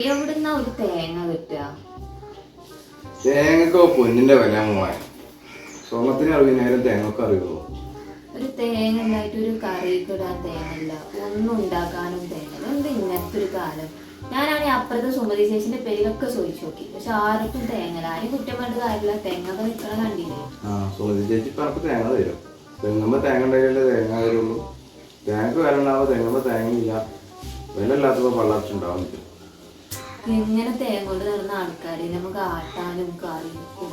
എവിടുന്നാ ഒരു തേങ്ങ കിട്ടുക? തേങ്ങക്കോ പൊന്നിന്റെ വില പോവാൻ സ്വർണത്തിന് 60,000 തേങ്ങക്ക് അറിയുമോ? ഒരു തേങ്ങ ഉണ്ടായിട്ട് ഒരു കറിക്ക് ഇടാൻ തേങ്ങയില്ല, ഒന്നും ഉണ്ടാക്കാനും തേങ്ങ. എന്ത് ഇങ്ങനത്തെ ഒരു കാലം. ഞാനാണെങ്കിൽ അപ്പുറത്തെ സുമതി ചേച്ചിന്റെ പേരിലൊക്കെ ചോദിച്ചു നോക്കി, പക്ഷെ ആർക്കും തേങ്ങ. ആരും കുറ്റം പറഞ്ഞ കാര്യമില്ല, തേങ്ങ ഒക്കെ നിൽക്കണ കണ്ടില്ലേ. സുമതി ചേച്ചി ഇപ്പൊ തേങ്ങ തരും. തെങ്ങുമ്പോ തേങ്ങ ഉണ്ടായാലേ തേങ്ങ തരുള്ളൂ. തേങ്ങക്ക് വില ഉണ്ടാവുമ്പോ തെങ്ങുമ്പോ തേങ്ങയില്ല, വില ഇല്ലാത്തപ്പോ പള്ളാച്ചുണ്ടാവും. എങ്ങനെ തേങ്ങ കൊണ്ട് നടന്ന ആൾക്കാരെ നമുക്ക് ആട്ടാനും കറിക്കും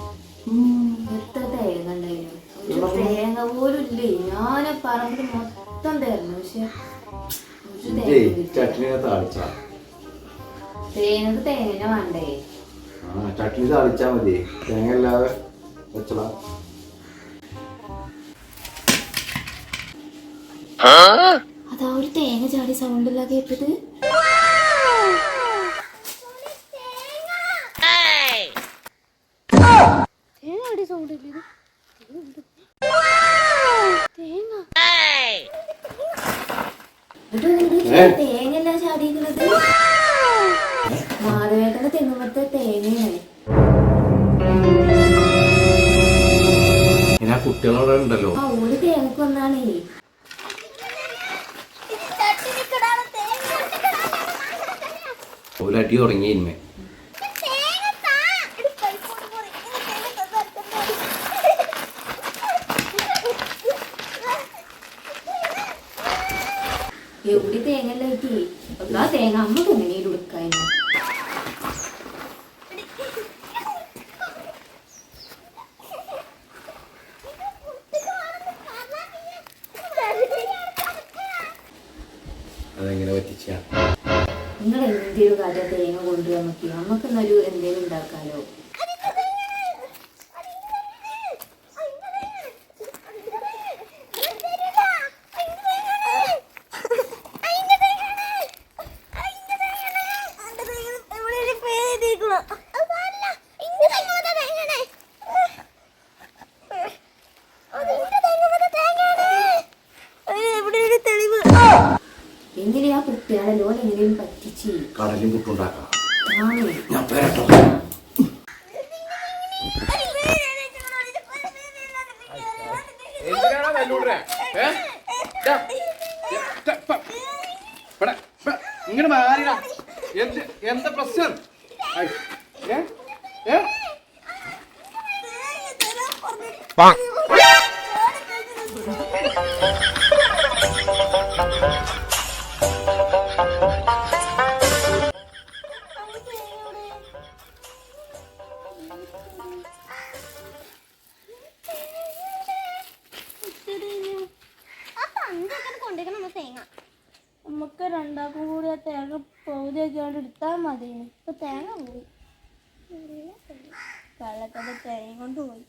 എത്ര തേങ്ങ ഉണ്ടായിരുന്നു. ഒരു തേങ്ങ പോലും ഇല്ലേ. ഞാനെ പറമ്പിൽ മൊത്തം തരുന്നു, പക്ഷെ തേങ്ങക്ക് തേങ്ങ വേണ്ടേ? ചട്നി താളിച്ചാ മതി, തേങ്ങ അല്ലാതെ വെച്ചടാ. അതാ ഒരു തേങ്ങ ചാടി സൗണ്ട് ഇല്ല കേട്ടത്. തേങ്ങല്ല ചാടിയിരിക്കുന്നത് മാധവേട്ടന്റെ തെങ്ങുമത്തെ തേങ്ങയാണ്. കുട്ടികളോടെ ഉണ്ടല്ലോ. ആ ഒരു തേങ്ങക്ക് വന്നാണേ. അടി തുടങ്ങിയിരുന്നേ. എവിടെ തേങ്ങല്ലായിട്ട് ആ തേങ്ങ അമ്മക്ക് എങ്ങനെയും എടുക്കായിരുന്നു. അതെങ്ങനെ പറ്റിച്ച നിങ്ങൾ എന്തെങ്കിലും കാര്യം തേങ്ങ കൊണ്ടുവരാൻ നോക്കി നമുക്ക് എന്നാലും എന്തെങ്കിലും ഉണ്ടാക്കാലോ. എങ്ങനെ ആ കുട്ടിയാണല്ലോ എങ്ങനെയും പറ്റിച്ച് കടലും പുട്ടുണ്ടാക്കാം. ഇങ്ങനെ മാറിയ എന്താ പ്രശ്നം? നമുക്ക് രണ്ടാക്കും കൂടി ആ തേങ്ങ പകുതിയൊക്കെ എടുത്താൽ മതി. ഇപ്പൊ തേങ്ങ പോയി, വെള്ളക്കട തേങ്ങ കൊണ്ട് പോയി.